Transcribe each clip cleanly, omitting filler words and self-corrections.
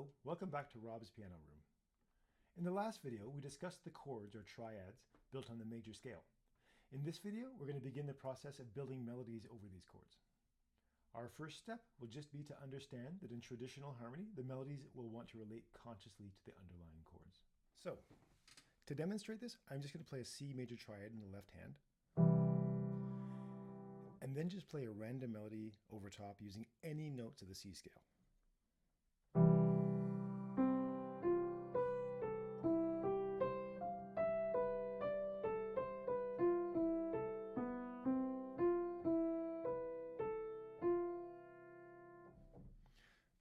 Hello, welcome back to Rob's Piano Room. In the last video, we discussed the chords or triads built on the major scale. In this video, we're going to begin the process of building melodies over these chords. Our first step will just be to understand that in traditional harmony, the melodies will want to relate consciously to the underlying chords. So, to demonstrate this, I'm just going to play a C major triad in the left hand, and then just play a random melody over top using any notes of the C scale.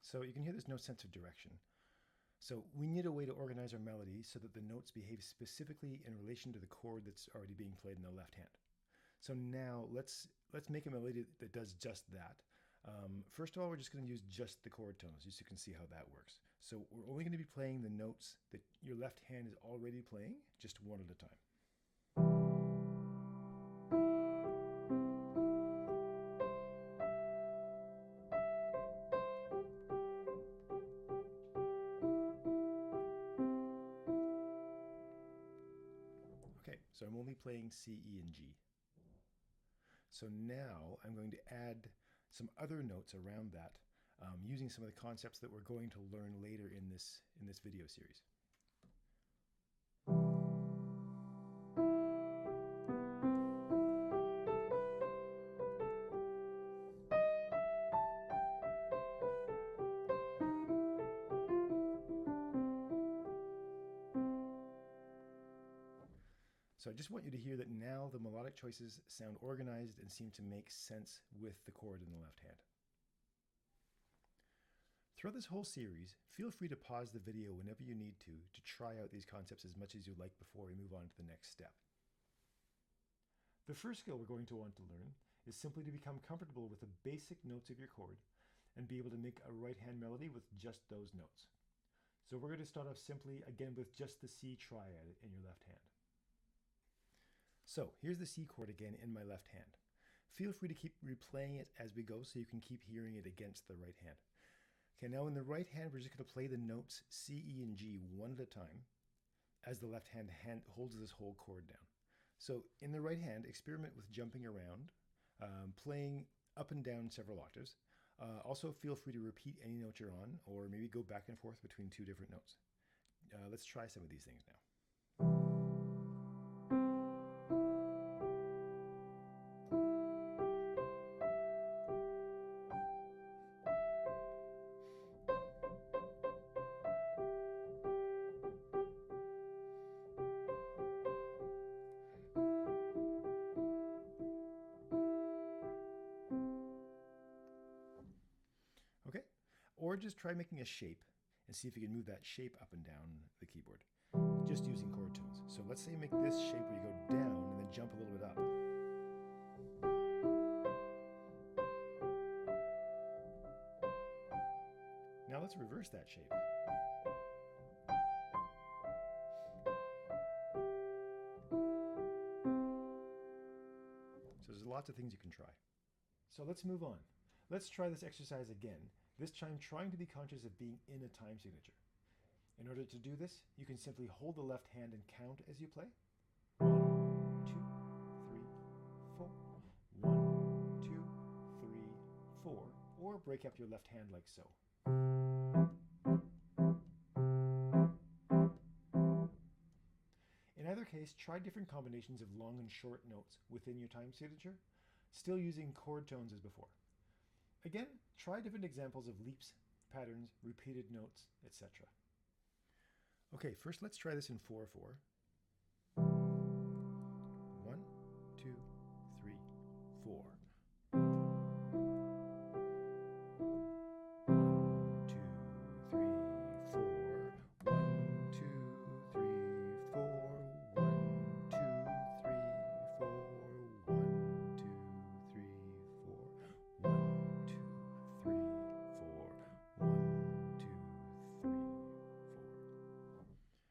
So you can hear there's no sense of direction. So we need a way to organize our melody so that the notes behave specifically in relation to the chord that's already being played in the left hand. So now let's make a melody that does just that. First of all, we're just going to use just the chord tones, just so you can see how that works. So we're only going to be playing the notes that your left hand is already playing, just one at a time. Okay, so I'm only playing C, E, and G. So now I'm going to add some other notes around that using some of the concepts that we're going to learn later in this video series. So I just want you to hear that now the melodic choices sound organized and seem to make sense with the chord in the left hand. Throughout this whole series, feel free to pause the video whenever you need to try out these concepts as much as you like before we move on to the next step. The first skill we're going to want to learn is simply to become comfortable with the basic notes of your chord and be able to make a right hand melody with just those notes. So we're going to start off simply again with just the C triad in your left hand. So here's the C chord again in my left hand. Feel free to keep replaying it as we go so you can keep hearing it against the right hand. Okay, now in the right hand, we're just going to play the notes C, E, and G one at a time as the left hand holds this whole chord down. So in the right hand, experiment with jumping around, playing up and down several octaves. Also feel free to repeat any note you're on or maybe go back and forth between two different notes. Let's try some of these things now. Okay, or just try making a shape and see if you can move that shape up and down the keyboard, just using chord tones. So let's say make this shape where you go down and then jump a little bit up. Now let's reverse that shape. So there's lots of things you can try. So let's move on. Let's try this exercise again, this time trying to be conscious of being in a time signature. In order to do this, you can simply hold the left hand and count as you play. 1, 2, 3, 4. 1, 2, 3, 4. Or break up your left hand like so. In either case, try different combinations of long and short notes within your time signature, still using chord tones as before. Again, try different examples of leaps, patterns, repeated notes, etc. Okay, first let's try this in 4/4. 1, 2, 3, 4. 1, 2, 3, 4. 1, 2, 3, 4. 1, 2, 3, 4. 1, 2, 3, 4. 1, 2, 3, 4. 1, 2, 3, 4.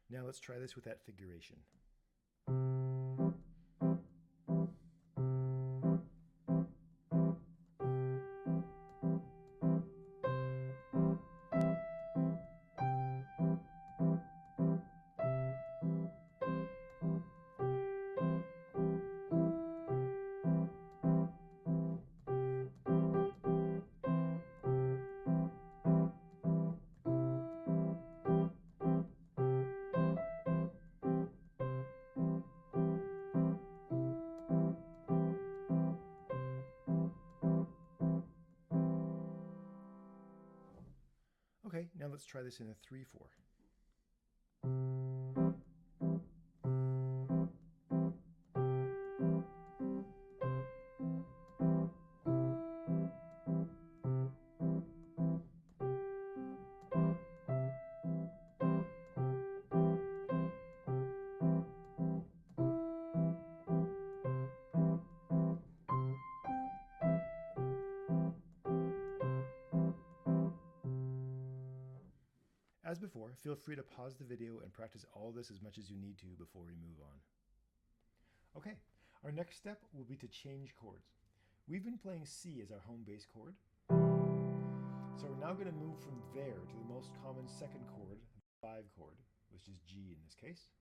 Now let's try this with that figuration. Okay, now let's try this in a 3/4. As before, feel free to pause the video and practice all this as much as you need to before we move on. Okay, our next step will be to change chords. We've been playing C as our home bass chord, so we're now going to move from there to the most common second chord, the 5 chord, which is G in this case,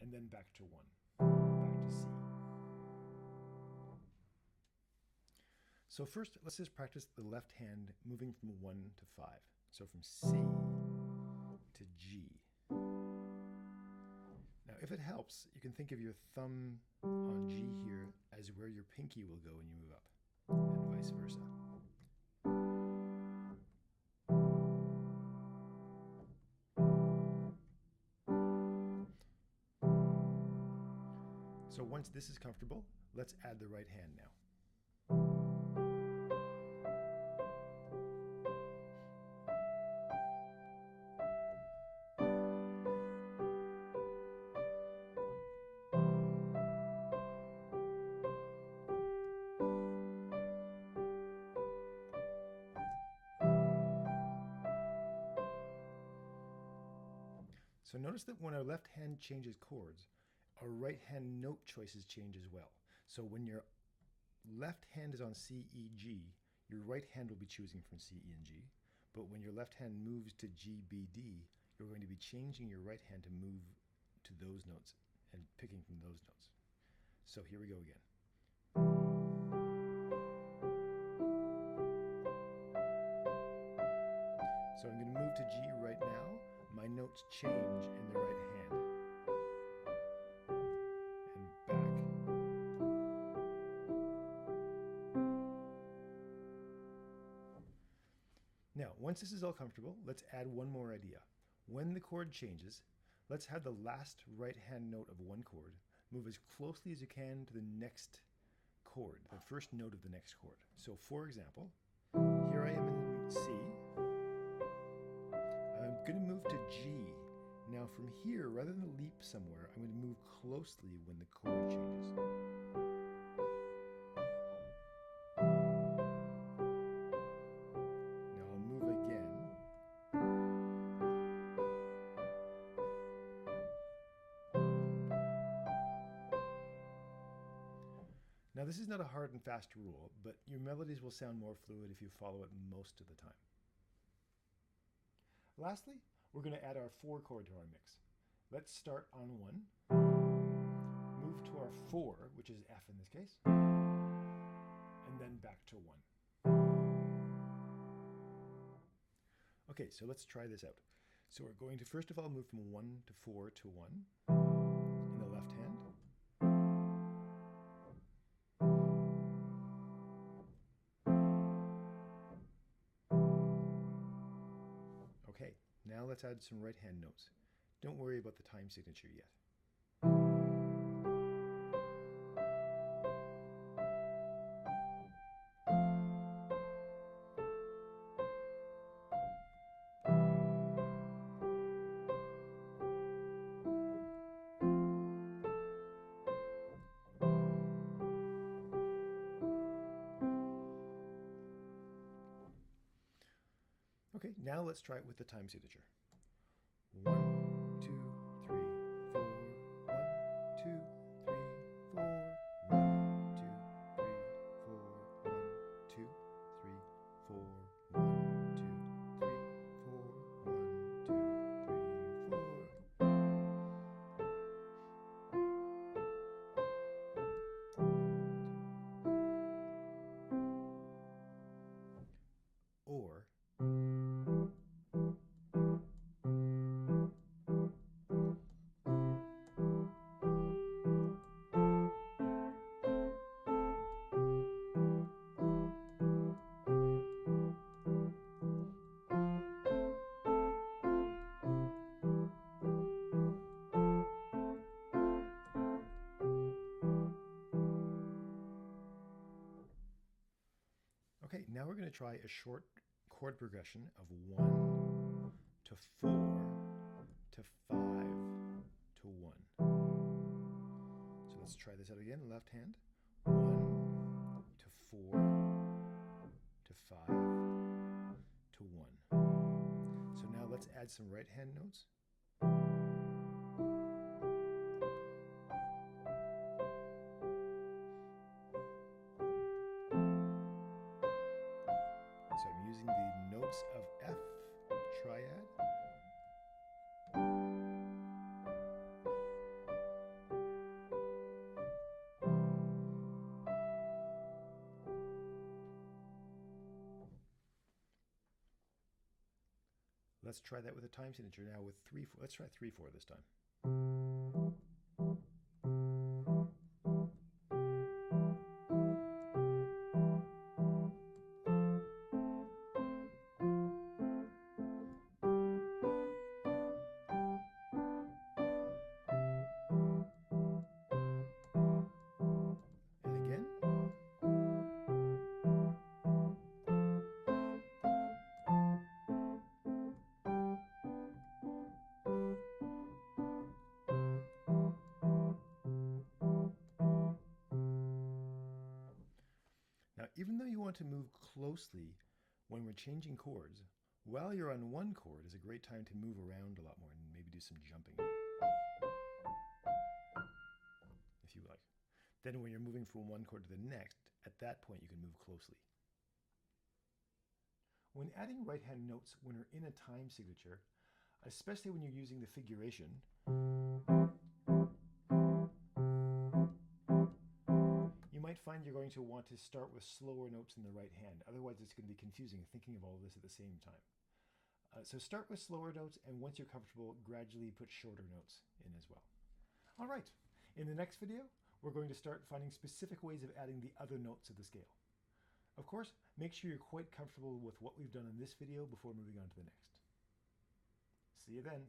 and then back to 1, back to C. So first, let's just practice the left hand moving from 1 to 5. So from C to G. Now, if it helps, you can think of your thumb on G here as where your pinky will go when you move up, and vice versa. So once this is comfortable, let's add the right hand now. So notice that when our left hand changes chords, our right hand note choices change as well. So when your left hand is on C, E, G, your right hand will be choosing from C, E, and G. But when your left hand moves to G, B, D, you're going to be changing your right hand to move to those notes and picking from those notes. So here we go again. So I'm going to move to G right now. My notes change in the right hand. And back. Now, once this is all comfortable, let's add one more idea. When the chord changes, let's have the last right hand note of one chord move as closely as you can to the next chord, the first note of the next chord. So for example, here I am in C. I'm going to move to G. Now from here, rather than leap somewhere, I'm going to move closely when the chord changes. Now I'll move again. Now this is not a hard and fast rule, but your melodies will sound more fluid if you follow it most of the time. Lastly, we're going to add our 4 chord to our mix. Let's start on 1, move to our 4, which is F in this case, and then back to 1. Okay, so let's try this out. So we're going to first of all move from 1 to 4 to 1 in the left hand. Okay, now let's add some right hand notes. Don't worry about the time signature yet. Okay, now let's try it with the time signature. 1, 2, 3, 4, 1, 2, 3, 4, 1, 2, 3, 4, 1, 2, 3, 4, 1, 2, 3, 4, 1, 2, 3, 4. Or Now we're going to try a short chord progression of 1 to 4 to 5 to 1. So let's try this out again. Left hand. 1 to 4 to 5 to 1. So now let's add some right hand notes. So I'm using the notes of F triad. Let's try that with a time signature now with 3/4. Let's try 3/4 this time. And again. Now, even though you want to move closely when we're changing chords, while you're on one chord is a great time to move around a lot more and maybe do some jumping, if you like. Then when you're moving from one chord to the next, at that point you can move closely. When adding right hand notes when we're in a time signature, especially when you're using the figuration, you might find you're going to want to start with slower notes in the right hand. Otherwise, it's going to be confusing thinking of all of this at the same time. So start with slower notes, and once you're comfortable, gradually put shorter notes in as well. All right, in the next video, we're going to start finding specific ways of adding the other notes of the scale. Of course, make sure you're quite comfortable with what we've done in this video before moving on to the next. See you then.